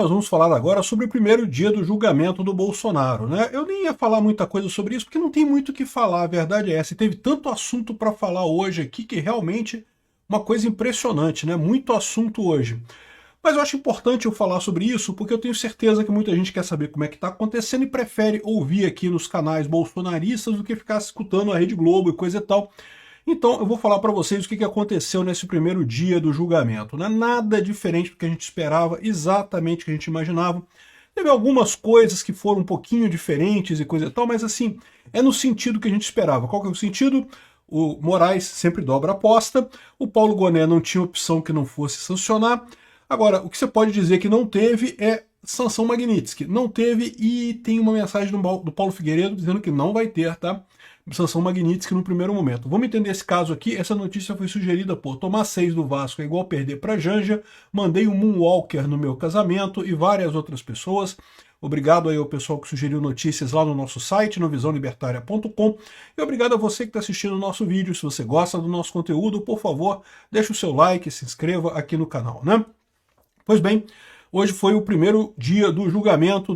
Nós vamos falar agora sobre o primeiro dia do julgamento do Bolsonaro, né? Eu nem ia falar muita coisa sobre isso, porque não tem muito o que falar, a verdade é essa. E teve tanto assunto para falar hoje aqui que realmente uma coisa impressionante, né? Muito assunto hoje. Mas eu acho importante eu falar sobre isso, porque eu tenho certeza que muita gente quer saber como é que está acontecendo e prefere ouvir aqui nos canais bolsonaristas do que ficar escutando a Rede Globo e coisa e tal. Então eu vou falar para vocês o que aconteceu nesse primeiro dia do julgamento. Não é nada diferente do que a gente esperava, exatamente o que a gente imaginava. Teve algumas coisas que foram um pouquinho diferentes e coisa e tal, mas assim, é no sentido que a gente esperava. Qual que é o sentido? O Moraes sempre dobra a aposta, o Paulo Gonet não tinha opção que não fosse sancionar. Agora, o que você pode dizer que não teve é sanção Magnitsky. Não teve, e tem uma mensagem do Paulo Figueiredo dizendo que não vai ter, tá? Sanção Magnitsky no primeiro momento. Vamos entender esse caso aqui. Essa notícia foi sugerida por tomar 6 do Vasco é igual perder para Janja, mandei um Moonwalker no meu casamento e várias outras pessoas. Obrigado aí ao pessoal que sugeriu notícias lá no nosso site, no visãolibertaria.com, e obrigado a você que está assistindo o nosso vídeo. Se você gosta do nosso conteúdo, por favor, deixe o seu like, se inscreva aqui no canal, né? Pois bem, hoje foi o primeiro dia do julgamento,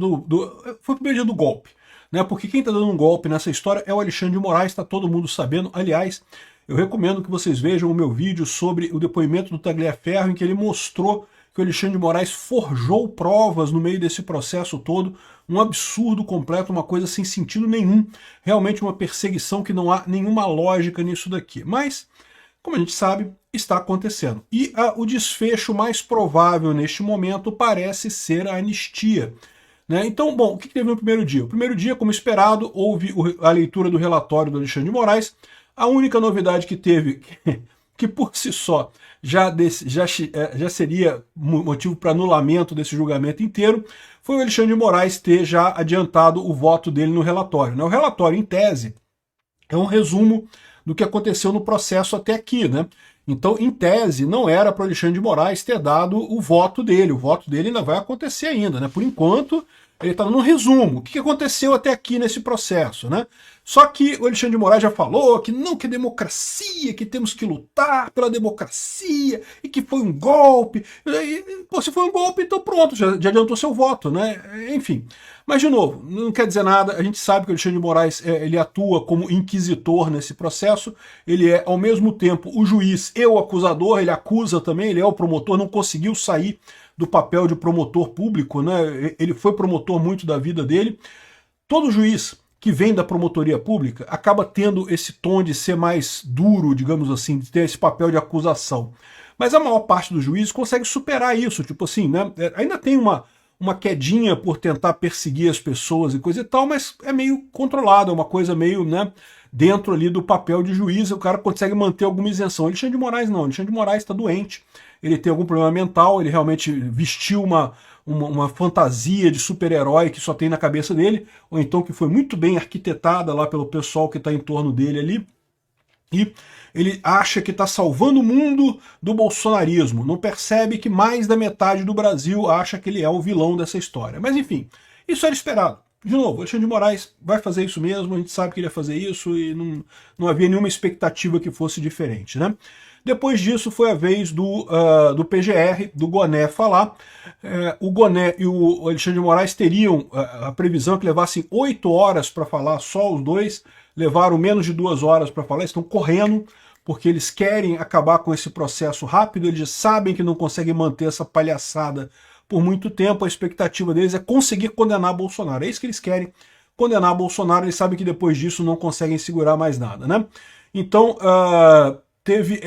foi o primeiro dia do golpe. Né? Porque quem está dando um golpe nessa história é o Alexandre de Moraes, está todo mundo sabendo. Aliás, eu recomendo que vocês vejam o meu vídeo sobre o depoimento do Tagliaferro, em que ele mostrou que o Alexandre de Moraes forjou provas no meio desse processo todo, um absurdo completo, uma coisa sem sentido nenhum, realmente uma perseguição que não há nenhuma lógica nisso daqui. Mas, como a gente sabe, está acontecendo. E o desfecho mais provável neste momento parece ser a anistia. Né? Então, bom, o que teve no primeiro dia? O primeiro dia, como esperado, houve a leitura do relatório do Alexandre de Moraes. A única novidade que teve, que por si só já seria motivo para anulamento desse julgamento inteiro, foi o Alexandre de Moraes ter já adiantado o voto dele no relatório. Né? O relatório, em tese, é um resumo do que aconteceu no processo até aqui, né? Então, em tese, não era para o Alexandre de Moraes ter dado o voto dele. O voto dele ainda vai acontecer ainda, né? Por enquanto, ele está dando um resumo. O que aconteceu até aqui nesse processo, né? Só que o Alexandre de Moraes já falou que não, que é democracia, que temos que lutar pela democracia, e que foi um golpe. E, pô, se foi um golpe, então pronto, já adiantou seu voto, né? Enfim. Mas, de novo, não quer dizer nada. A gente sabe que o Alexandre de Moraes ele atua como inquisitor nesse processo. Ele é, ao mesmo tempo, o juiz e o acusador. Ele acusa também, ele é o promotor, não conseguiu sair do papel de promotor público, né? Ele foi promotor muito da vida dele. Todo juiz que vem da promotoria pública acaba tendo esse tom de ser mais duro, digamos assim, de ter esse papel de acusação. Mas a maior parte dos juízes consegue superar isso, tipo assim, né? Ainda tem uma quedinha por tentar perseguir as pessoas e coisa e tal, mas é meio controlado, é uma coisa meio, né, dentro ali do papel de juiz, o cara consegue manter alguma isenção. Alexandre de Moraes não, Alexandre de Moraes está doente, ele tem algum problema mental, ele realmente vestiu uma fantasia de super-herói que só tem na cabeça dele, ou então que foi muito bem arquitetada lá pelo pessoal que está em torno dele ali, e ele acha que está salvando o mundo do bolsonarismo, não percebe que mais da metade do Brasil acha que ele é o vilão dessa história. Mas enfim, isso era esperado. De novo, Alexandre de Moraes vai fazer isso mesmo, a gente sabe que ele ia fazer isso e não havia nenhuma expectativa que fosse diferente, né? Depois disso foi a vez do PGR, do Gonet, falar. O Gonet e o Alexandre de Moraes teriam a previsão que levassem 8 horas para falar, só os dois, levaram menos de 2 horas para falar, estão correndo, porque eles querem acabar com esse processo rápido, eles sabem que não conseguem manter essa palhaçada por muito tempo, a expectativa deles é conseguir condenar Bolsonaro, é isso que eles querem, condenar Bolsonaro, eles sabem que depois disso não conseguem segurar mais nada, né? Então, teve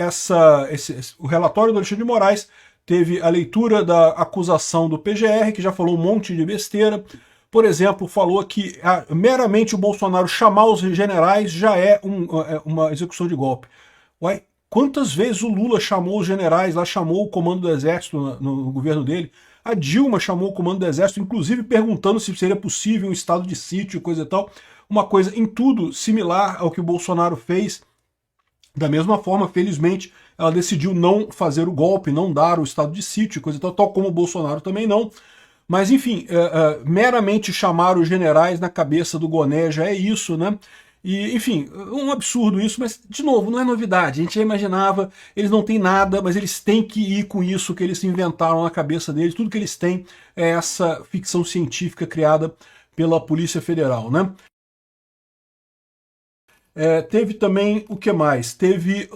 o relatório do Alexandre de Moraes, teve a leitura da acusação do PGR, que já falou um monte de besteira. Por exemplo, falou que meramente o Bolsonaro chamar os generais já é uma execução de golpe. Uai, quantas vezes o Lula chamou os generais, lá chamou o comando do exército no governo dele? A Dilma chamou o comando do exército, inclusive perguntando se seria possível um estado de sítio, coisa e tal. Uma coisa em tudo similar ao que o Bolsonaro fez. Da mesma forma, felizmente, ela decidiu não fazer o golpe, não dar o estado de sítio, coisa e tal como o Bolsonaro também não. Mas, enfim, meramente chamar os generais na cabeça do Gonet já é isso, né? E, enfim, um absurdo isso, mas, de novo, não é novidade. A gente já imaginava, eles não têm nada, mas eles têm que ir com isso que eles inventaram na cabeça deles. Tudo que eles têm é essa ficção científica criada pela Polícia Federal, né? Teve também, o que mais? Teve,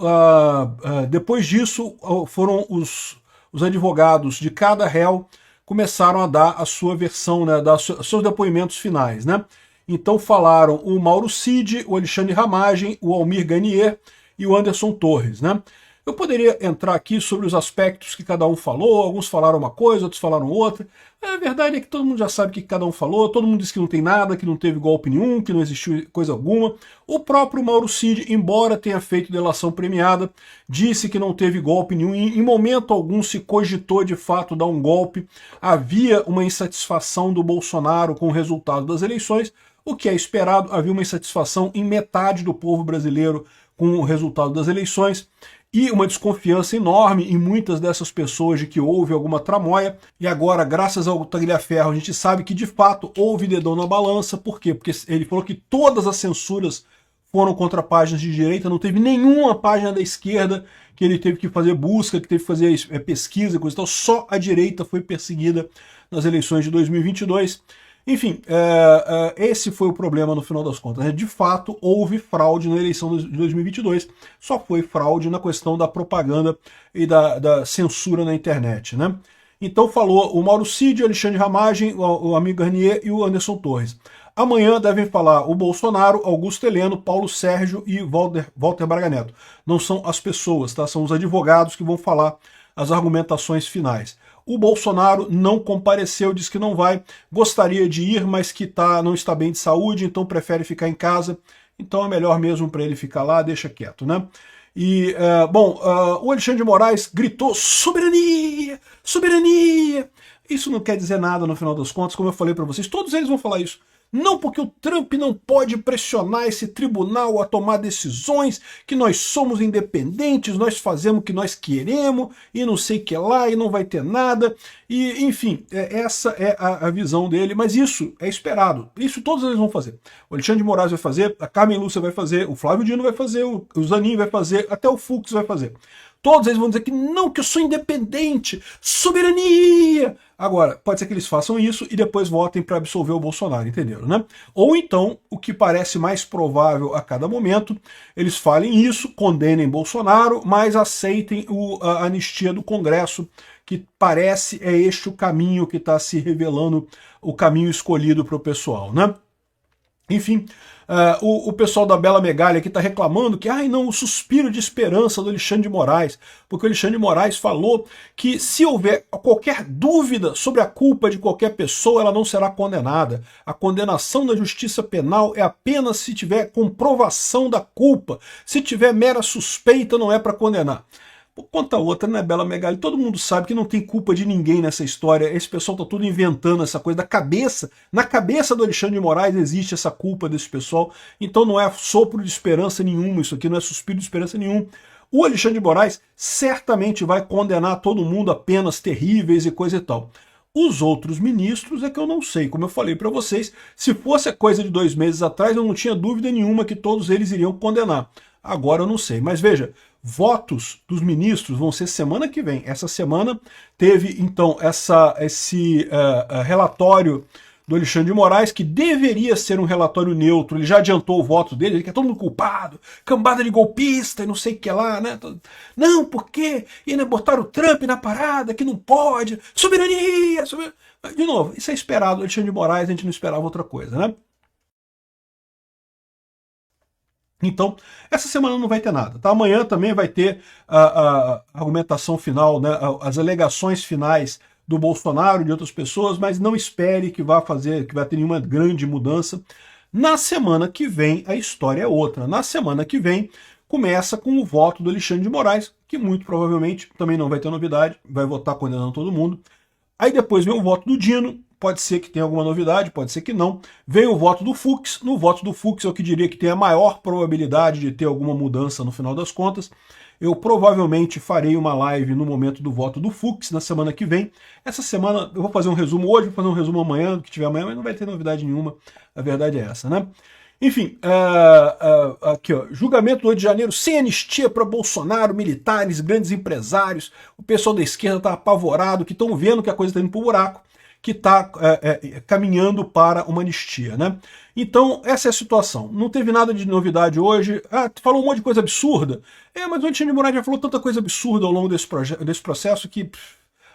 depois disso, foram os advogados de cada réu começaram a dar a sua versão, né, dar seus depoimentos finais, né? Então falaram o Mauro Cid, o Alexandre Ramagem, o Almir Ganier e o Anderson Torres, né? Eu poderia entrar aqui sobre os aspectos que cada um falou, alguns falaram uma coisa, outros falaram outra. A verdade é que todo mundo já sabe o que cada um falou, todo mundo disse que não tem nada, que não teve golpe nenhum, que não existiu coisa alguma. O próprio Mauro Cid, embora tenha feito delação premiada, disse que não teve golpe nenhum, e em momento algum se cogitou de fato dar um golpe. Havia uma insatisfação do Bolsonaro com o resultado das eleições, o que é esperado, havia uma insatisfação em metade do povo brasileiro com o resultado das eleições, e uma desconfiança enorme em muitas dessas pessoas de que houve alguma tramóia, e agora, graças ao Tagliaferro, a gente sabe que de fato houve dedão na balança. Por quê? Porque ele falou que todas as censuras foram contra páginas de direita, não teve nenhuma página da esquerda que ele teve que fazer busca, que teve que fazer pesquisa, coisa e tal, só a direita foi perseguida nas eleições de 2022. Enfim, esse foi o problema no final das contas. De fato, houve fraude na eleição de 2022, só foi fraude na questão da propaganda e da censura na internet, né? Então falou o Mauro Cid, o Alexandre Ramagem, o Almir Ganier e o Anderson Torres. Amanhã devem falar o Bolsonaro, Augusto Heleno, Paulo Sérgio e Walter Braga Neto. Não são as pessoas, tá? São os advogados que vão falar as argumentações finais. O Bolsonaro não compareceu, diz que não vai, gostaria de ir, mas que não está bem de saúde, então prefere ficar em casa. Então é melhor mesmo para ele ficar lá, deixa quieto, né? E, o Alexandre de Moraes gritou soberania, soberania. Isso não quer dizer nada no final das contas, como eu falei para vocês, todos eles vão falar isso. Não, porque o Trump não pode pressionar esse tribunal a tomar decisões, que nós somos independentes, nós fazemos o que nós queremos, e não sei o que lá, e não vai ter nada. E, enfim, essa é a visão dele, mas isso é esperado. Isso todos eles vão fazer. O Alexandre de Moraes vai fazer, a Carmen Lúcia vai fazer, o Flávio Dino vai fazer, o Zanin vai fazer, até o Fux vai fazer. Todos eles vão dizer que não, que eu sou independente, soberania. Agora, pode ser que eles façam isso e depois votem para absolver o Bolsonaro, entenderam, né? Ou então, o que parece mais provável a cada momento, eles falem isso, condenem Bolsonaro, mas aceitem a anistia do Congresso, que parece este o caminho que está se revelando, o caminho escolhido para o pessoal, né? Enfim, o pessoal da Bela Megalha aqui está reclamando que, não, o suspiro de esperança do Alexandre de Moraes, porque o Alexandre de Moraes falou que se houver qualquer dúvida sobre a culpa de qualquer pessoa, ela não será condenada. A condenação da justiça penal é apenas se tiver comprovação da culpa. Se tiver mera suspeita, não é para condenar. Por conta outra, né, Bela Megali? Todo mundo sabe que não tem culpa de ninguém nessa história. Esse pessoal tá tudo inventando essa coisa da cabeça. Na cabeça do Alexandre de Moraes existe essa culpa desse pessoal. Então não é sopro de esperança nenhuma isso aqui, não é suspiro de esperança nenhum. O Alexandre de Moraes certamente vai condenar todo mundo a penas terríveis e coisa e tal. Os outros ministros é que eu não sei. Como eu falei para vocês, se fosse a coisa de 2 meses atrás, eu não tinha dúvida nenhuma que todos eles iriam condenar. Agora eu não sei. Mas veja, votos dos ministros vão ser semana que vem. Essa semana teve, então, esse relatório do Alexandre de Moraes, que deveria ser um relatório neutro. Ele já adiantou o voto dele, ele quer todo mundo culpado, cambada de golpista e não sei o que lá, né? Não, por quê? E né, botaram o Trump na parada, que não pode, soberania, soberania. De novo, isso é esperado do Alexandre de Moraes, a gente não esperava outra coisa, né? Então, essa semana não vai ter nada. Tá? Amanhã também vai ter a argumentação final, né, as alegações finais do Bolsonaro e de outras pessoas, mas não espere que vai ter nenhuma grande mudança. Na semana que vem, a história é outra. Na semana que vem, começa com o voto do Alexandre de Moraes, que muito provavelmente também não vai ter novidade, vai votar condenando todo mundo. Aí depois vem o voto do Dino, pode ser que tenha alguma novidade, pode ser que não. Vem o voto do Fux, no voto do Fux eu que diria que tem a maior probabilidade de ter alguma mudança no final das contas. Eu provavelmente farei uma live no momento do voto do Fux, na semana que vem. Essa semana eu vou fazer um resumo hoje, vou fazer um resumo amanhã, do que tiver amanhã, mas não vai ter novidade nenhuma, a verdade é essa, né? Enfim, aqui ó, julgamento do 8 de janeiro sem anistia para Bolsonaro, militares, grandes empresários, o pessoal da esquerda está apavorado, que estão vendo que a coisa está indo para o buraco, que está caminhando para uma anistia, né? Então, essa é a situação. Não teve nada de novidade hoje. Falou um monte de coisa absurda. Mas o Alexandre de Moraes já falou tanta coisa absurda ao longo desse processo que...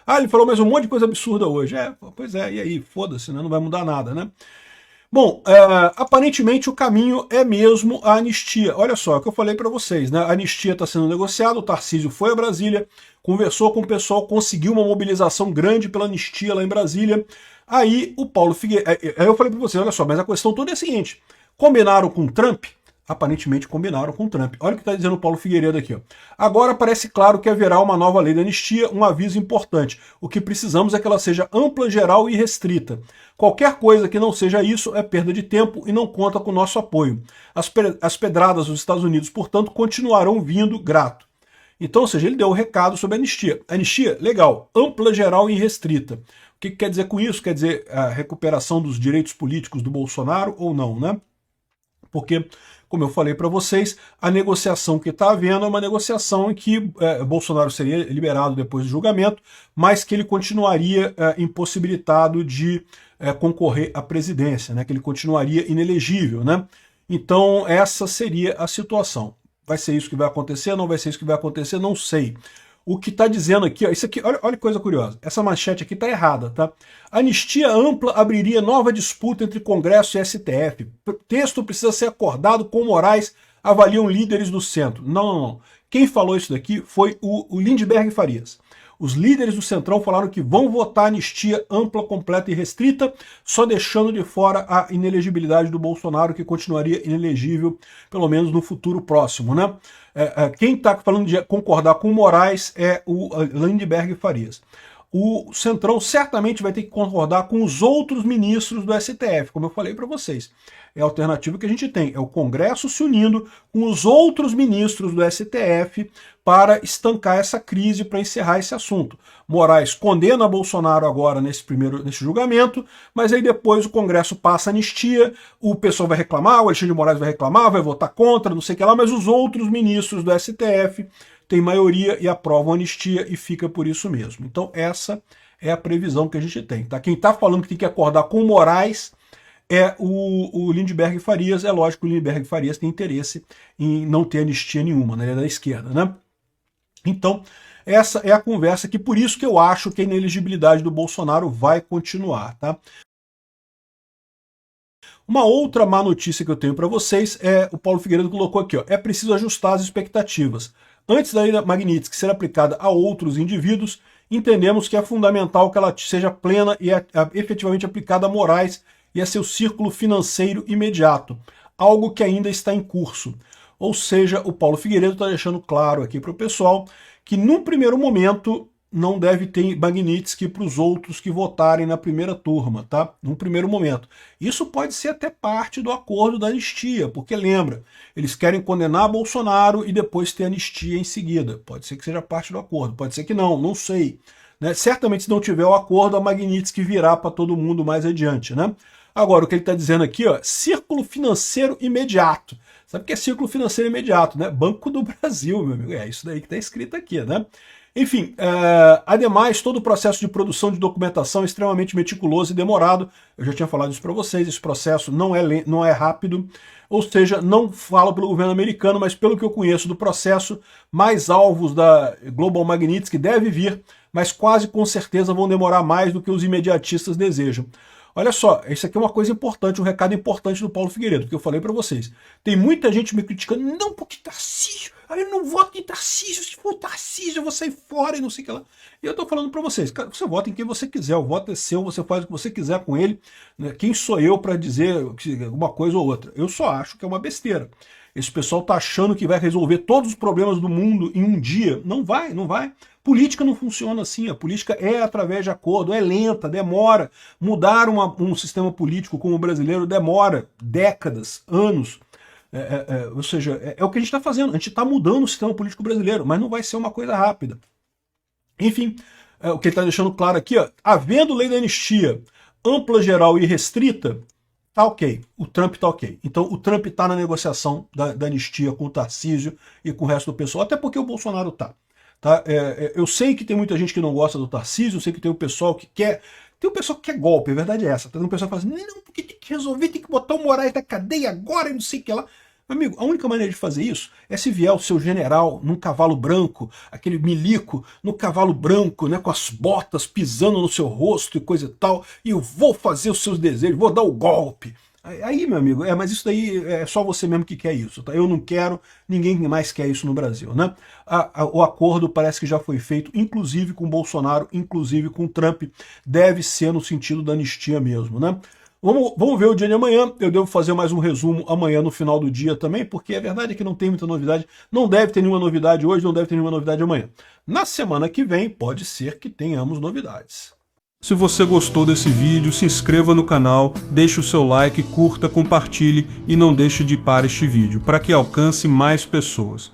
ele falou mais um monte de coisa absurda hoje. Pois é, e aí? Foda-se, né? Não vai mudar nada, né? Bom, aparentemente o caminho é mesmo a anistia. Olha só, o que eu falei para vocês, né? A anistia está sendo negociada, o Tarcísio foi a Brasília, conversou com o pessoal, conseguiu uma mobilização grande pela anistia lá em Brasília. Aí o Paulo Figueiredo... Aí eu falei para vocês, olha só, mas a questão toda é a seguinte, combinaram com o Trump? Aparentemente combinaram com o Trump. Olha o que está dizendo o Paulo Figueiredo aqui. Ó. Agora parece claro que haverá uma nova lei de anistia, um aviso importante. O que precisamos é que ela seja ampla, geral e restrita. Qualquer coisa que não seja isso é perda de tempo e não conta com o nosso apoio. As pedradas dos Estados Unidos, portanto, continuarão vindo grato. Então, ou seja, ele deu o recado sobre a anistia. Anistia, legal, ampla, geral e restrita. O que quer dizer com isso? Quer dizer a recuperação dos direitos políticos do Bolsonaro ou não, né? Porque, como eu falei para vocês, a negociação que está havendo é uma negociação em que Bolsonaro seria liberado depois do julgamento, mas que ele continuaria impossibilitado de concorrer à presidência, né? Que ele continuaria inelegível, né? Então essa seria a situação. Vai ser isso que vai acontecer? Não vai ser isso que vai acontecer? Não sei. O que está dizendo aqui, ó, isso aqui, olha que coisa curiosa, essa manchete aqui está errada, tá? Anistia ampla abriria nova disputa entre Congresso e STF. O texto precisa ser acordado com Moraes, avaliam líderes do centro. Não. Quem falou isso daqui foi o Lindbergh Farias. Os líderes do Centrão falaram que vão votar anistia ampla, completa e restrita, só deixando de fora a inelegibilidade do Bolsonaro, que continuaria inelegível, pelo menos no futuro próximo, né? Quem está falando de concordar com o Moraes é o Lindbergh Farias. O Centrão certamente vai ter que concordar com os outros ministros do STF, como eu falei para vocês. É a alternativa que a gente tem, é o Congresso se unindo com os outros ministros do STF para estancar essa crise, para encerrar esse assunto. Moraes condena Bolsonaro agora nesse julgamento, mas aí depois o Congresso passa a anistia, o pessoal vai reclamar, o Alexandre de Moraes vai reclamar, vai votar contra, não sei o que lá, mas os outros ministros do STF têm maioria e aprovam a anistia e fica por isso mesmo. Então essa é a previsão que a gente tem. Tá? Quem está falando que tem que acordar com o Moraes é o Lindbergh Farias. É lógico que o Lindbergh Farias tem interesse em não ter anistia nenhuma, né? Ele é da esquerda, né? Então, essa é a conversa que por isso que eu acho que a inelegibilidade do Bolsonaro vai continuar, tá? Uma outra má notícia que eu tenho para vocês é o Paulo Figueiredo colocou aqui, ó, é preciso ajustar as expectativas. Antes da lei Magnitsky ser aplicada a outros indivíduos, entendemos que é fundamental que ela seja plena e efetivamente aplicada a Moraes e a seu círculo financeiro imediato, algo que ainda está em curso. Ou seja, o Paulo Figueiredo está deixando claro aqui para o pessoal que, num primeiro momento, não deve ter Magnitsky para os outros que votarem na primeira turma, tá? Num primeiro momento. Isso pode ser até parte do acordo da anistia, porque lembra, eles querem condenar Bolsonaro e depois ter anistia em seguida. Pode ser que seja parte do acordo, pode ser que não sei. Né? Certamente, se não tiver o acordo, a Magnitsky virá para todo mundo mais adiante, né? Agora, o que ele está dizendo aqui, ó, círculo financeiro imediato. Sabe o que é círculo financeiro imediato, né? Banco do Brasil, meu amigo. É isso daí que está escrito aqui, né? Enfim, ademais, todo o processo de produção de documentação é extremamente meticuloso e demorado. Eu já tinha falado isso para vocês, esse processo não é rápido, ou seja, não falo pelo governo americano, mas pelo que eu conheço do processo, mais alvos da Global Magnitsky deve vir, mas quase com certeza vão demorar mais do que os imediatistas desejam. Olha só, isso aqui é uma coisa importante, um recado importante do Paulo Figueiredo, porque eu falei para vocês. Tem muita gente me criticando, não, porque Tarcísio, eu não voto em Tarcísio, se for Tarcísio eu vou sair fora e não sei o que lá. E eu tô falando para vocês, cara, você vota em quem você quiser, o voto é seu, você faz o que você quiser com ele. Né? Quem sou eu para dizer uma coisa ou outra? Eu só acho que é uma besteira. Esse pessoal tá achando que vai resolver todos os problemas do mundo em um dia. Não vai, não vai. Política não funciona assim, a política é através de acordo, é lenta, demora. Mudar um sistema político como o brasileiro demora décadas, anos. Ou seja, é o que a gente está fazendo, a gente está mudando o sistema político brasileiro, mas não vai ser uma coisa rápida. Enfim, o que ele está deixando claro aqui, ó, havendo lei da anistia ampla, geral e restrita, tá ok, o Trump tá ok. Então o Trump tá na negociação da anistia com o Tarcísio e com o resto do pessoal, até porque o Bolsonaro tá. Tá? Eu sei que tem muita gente que não gosta do Tarcísio, eu sei que tem o pessoal que quer. Tem o pessoal que quer golpe, a verdade é essa. Tem um pessoal que fala assim, não, porque tem que resolver, tem que botar o Moraes na cadeia agora e não sei o que lá. Amigo, a única maneira de fazer isso é se vier o seu general num cavalo branco, aquele milico no cavalo branco, né, com as botas pisando no seu rosto e coisa e tal, e eu vou fazer os seus desejos, vou dar o golpe. Aí, meu amigo, mas isso daí é só você mesmo que quer isso, tá? Eu não quero, ninguém mais quer isso no Brasil, né? O acordo parece que já foi feito, inclusive com Bolsonaro, inclusive com Trump, deve ser no sentido da anistia mesmo, né? Vamos ver o dia de amanhã, eu devo fazer mais um resumo amanhã no final do dia também, porque a verdade é que não tem muita novidade, não deve ter nenhuma novidade hoje, não deve ter nenhuma novidade amanhã. Na semana que vem, pode ser que tenhamos novidades. Se você gostou desse vídeo, se inscreva no canal, deixe o seu like, curta, compartilhe e não deixe de par este vídeo, para que alcance mais pessoas.